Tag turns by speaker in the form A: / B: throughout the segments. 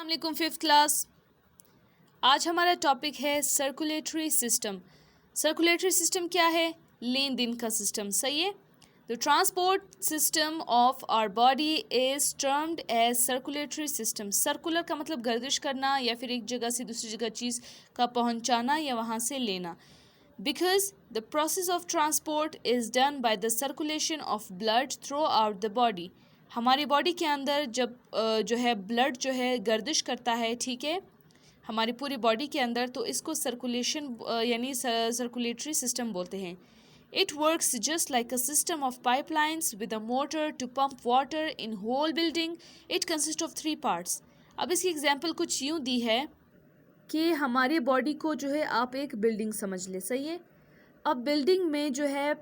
A: अस्सलाम fifth class. आज हमारा टॉपिक है सर्कुलेटरी सिस्टम। सर्कुलेटरी सिस्टम क्या है? लेन देन का सिस्टम, सही है। The transport system of our body is termed as circulatory system. Circular का मतलब गर्दिश करना या फिर एक जगह से दूसरी जगह चीज़ का पहुंचाना या वहाँ से लेना। Because the process of transport is done by the circulation of blood through out the body. हमारी बॉडी के अंदर जब जो है ब्लड जो है गर्दिश करता है, ठीक है, हमारी पूरी बॉडी के अंदर, तो इसको सर्कुलेशन यानी सर्कुलेटरी सिस्टम बोलते हैं। It works just like a system of pipelines with a motor to pump water in whole building. It consist of 3 parts. अब इसकी एग्जाम्पल कुछ यूँ दी है कि हमारी बॉडी को जो है आप एक बिल्डिंग समझ ले, सही है। अब बिल्डिंग में जो है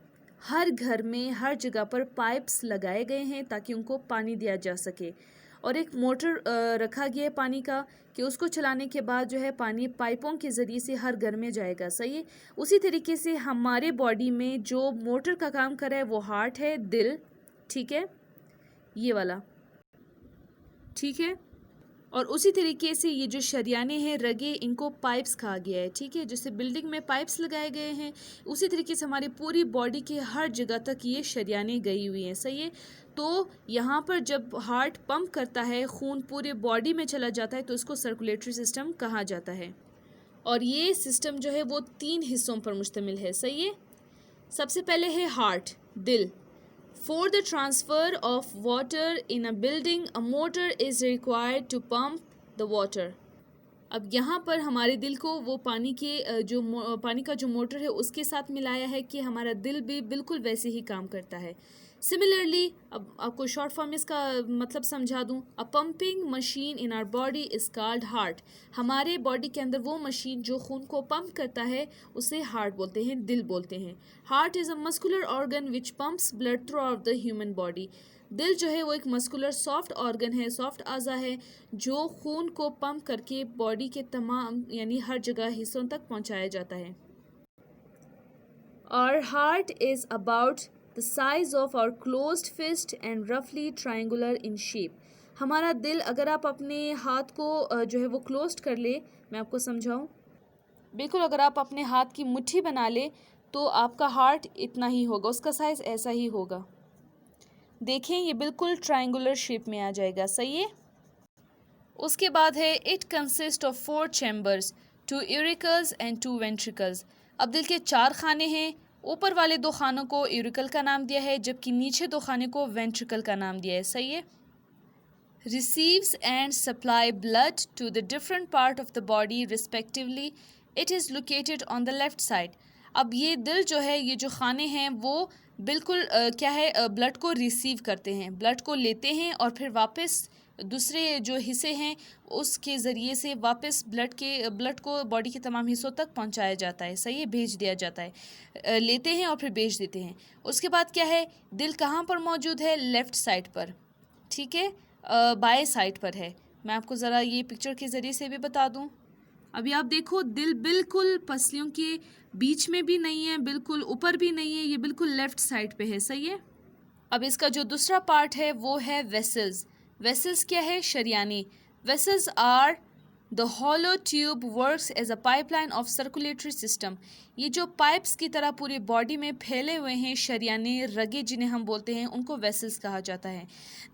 A: हर घर में हर जगह पर पाइप्स लगाए गए हैं ताकि उनको पानी दिया जा सके, और एक मोटर रखा गया है पानी का कि उसको चलाने के बाद जो है पानी पाइपों के ज़रिए से हर घर में जाएगा, सही है। उसी तरीके से हमारे बॉडी में जो मोटर का काम कर रहा है वो हार्ट है, दिल, ठीक है, ये वाला, ठीक है। और उसी तरीके से ये जो शरियाने हैं, रगे, इनको पाइप्स कहा गया है, ठीक है। जैसे बिल्डिंग में पाइप्स लगाए गए हैं, उसी तरीके से हमारी पूरी बॉडी के हर जगह तक ये शरियाने गई हुई हैं, सही है। तो यहाँ पर जब हार्ट पंप करता है, खून पूरे बॉडी में चला जाता है, तो इसको सर्कुलेटरी सिस्टम कहा जाता है। और ये सिस्टम जो है वो 3 हिस्सों पर मुश्तमिल है, सही है। सबसे पहले है हार्ट, दिल। For the transfer of water in a building, a motor is required to pump the water. अब यहाँ पर हमारे दिल को वो पानी के पानी का जो मोटर है उसके साथ मिलाया है कि हमारा दिल भी बिल्कुल वैसे ही काम करता है। सिमिलरली, अब आपको शॉर्ट फॉर्म इसका मतलब समझा दूँ। A pumping machine in our body is called heart. हमारे बॉडी के अंदर वो मशीन जो खून को पंप करता है उसे हार्ट बोलते हैं, दिल बोलते हैं। Heart is a muscular organ which pumps blood through out the human body. दिल जो है वो एक मस्कुलर सॉफ्ट ऑर्गन है, सॉफ्ट आज़ा है जो खून को पंप करके बॉडी के तमाम यानी हर जगह हिस्सों तक पहुंचाया जाता है। Our heart is about the size of our closed fist and roughly triangular in shape. हमारा दिल, अगर आप अपने हाथ को जो है वो क्लोज्ड कर ले, मैं आपको समझाऊं, बिल्कुल अगर आप अपने हाथ की मुट्ठी बना ले तो आपका हार्ट इतना ही होगा, उसका साइज़ ऐसा ही होगा। देखें, ये बिल्कुल ट्रायंगुलर शेप में आ जाएगा, सही है। उसके बाद है it consist of 4 chambers, 2 auricles and 2 ventricles. अब दिल के 4 खाने हैं। ऊपर वाले 2 खानों को यूरिकल का नाम दिया है, जबकि नीचे 2 खाने को वेंट्रिकल का नाम दिया है, सही है। Receives and supply blood to the different part of the body respectively. It is located on the left side. अब ये दिल जो है, ये जो खाने हैं वो बिल्कुल क्या है, ब्लड को रिसीव करते हैं, ब्लड को लेते हैं और फिर वापस दूसरे जो हिस्से हैं उसके ज़रिए से वापस ब्लड को बॉडी के तमाम हिस्सों तक पहुंचाया जाता है, सही है, भेज दिया जाता है। लेते हैं और फिर भेज देते हैं। उसके बाद क्या है, दिल कहाँ पर मौजूद है? लेफ़्ट साइड पर, ठीक है, बाएं साइड पर है। मैं आपको ज़रा ये पिक्चर के ज़रिए से भी बता दूँ। अभी आप देखो, दिल बिल्कुल पसलियों के बीच में भी नहीं है, बिल्कुल ऊपर भी नहीं है, ये बिल्कुल लेफ़्ट साइड पे है, सही है। अब इसका जो दूसरा पार्ट है वो है वेसल्स। वेसल्स क्या है? शरियानी। Vessels are the hollow tube works as a pipeline of circulatory system. ये जो पाइप्स की तरह पूरी बॉडी में फैले हुए हैं शरियाने, रगे जिन्हें हम बोलते हैं, उनको वेसल्स कहा जाता है।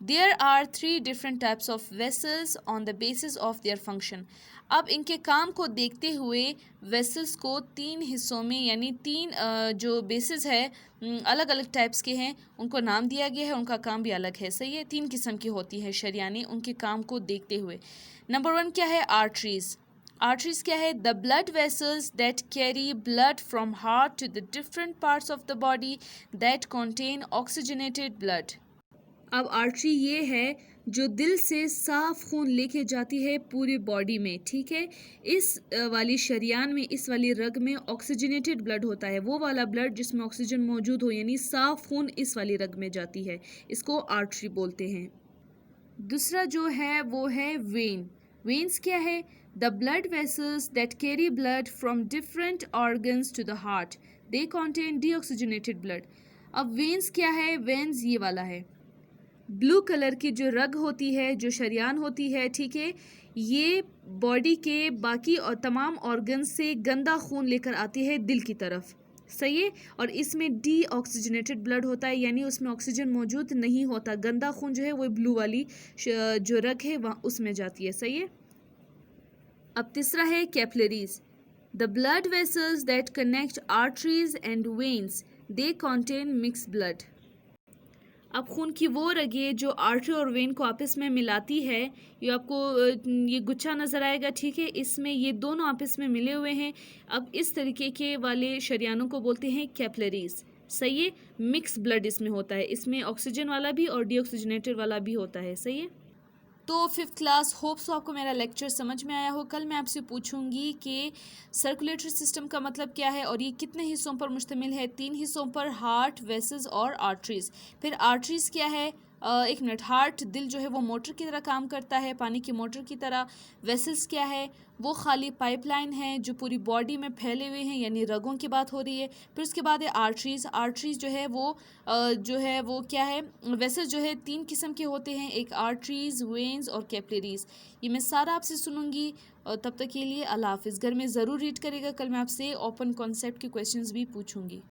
A: There are 3 different types of vessels on the basis of their function. अब इनके काम को देखते हुए वेसल्स को 3 हिस्सों में यानी 3 जो बेसिस है अलग अलग टाइप्स के हैं, उनको नाम दिया गया है, उनका काम भी अलग है, सही है। 3 किस्म की होती है शरियानी, उनके काम को देखते हुए। नंबर 1 क्या है? आर्टरीज। आर्टरीज क्या है? The blood vessels that carry blood from heart to the different parts of the body that contain oxygenated blood. अब आर्टरी ये है जो दिल से साफ खून लेके जाती है पूरी बॉडी में, ठीक है। इस वाली शरियान में, इस वाली रग में ऑक्सीजनेटेड ब्लड होता है, वो वाला ब्लड जिसमें ऑक्सीजन मौजूद हो, यानी साफ खून इस वाली रग में जाती है, इसको आर्टरी बोलते हैं। दूसरा जो है वो है वेन। वेन्स क्या है? The blood vessels that carry blood from different organs to the heart, they contain deoxygenated blood. अब वेन्स क्या है? वेन्स ये वाला है, ब्लू कलर की जो रग होती है, जो शरियान होती है, ठीक है, ये बॉडी के बाकी और तमाम ऑर्गन से गंदा खून लेकर आती है दिल की तरफ, सही है। और इसमें डी ऑक्सीजनेटेड ब्लड होता है, यानी उसमें ऑक्सीजन मौजूद नहीं होता। गंदा खून जो है वो ब्लू वाली जो रग है वहाँ उसमें जाती है, सही है। अब तीसरा है capillaries. The blood vessels that connect arteries and veins they contain mix blood. अब खून की वो रगें जो आर्टरी और वेन को आपस में मिलाती है, ये आपको ये गुच्छा नज़र आएगा, ठीक है। इसमें ये दोनों आपस में मिले हुए हैं। अब इस तरीके के वाले शरियानों को बोलते हैं कैपिलरीज, सही है। मिक्स ब्लड इसमें होता है, इसमें ऑक्सीजन वाला भी और डीऑक्सीजनेटेड वाला भी होता है, सही है। तो फिफ्थ क्लास, होप्स आपको मेरा लेक्चर समझ में आया हो। कल मैं आपसे पूछूंगी कि सर्कुलेटरी सिस्टम का मतलब क्या है और ये कितने हिस्सों पर मुश्तमिल है। 3 हिस्सों पर, हार्ट, वेसल्स और आर्टरीज। फिर आर्टरीज क्या है, एक मिनट, हार्ट दिल जो है वो मोटर की तरह काम करता है, पानी की मोटर की तरह। वेसल्स क्या है, वो खाली पाइपलाइन है जो पूरी बॉडी में फैले हुए हैं, यानी रगों की बात हो रही है। फिर उसके बाद है आर्टरीज। आर्टरीज जो है वो क्या है, वेसल्स जो है 3 किस्म के होते हैं, एक आर्टरीज, वेन्स और कैपिलरीज। ये मैं सारा आपसे सुनूंगी। तब तक के लिए अल्लाह हाफिज़। घर में ज़रूर रीड करेगा, कल मैं आपसे ओपन कॉन्सेप्ट के क्वेश्चंस भी पूछूंगी।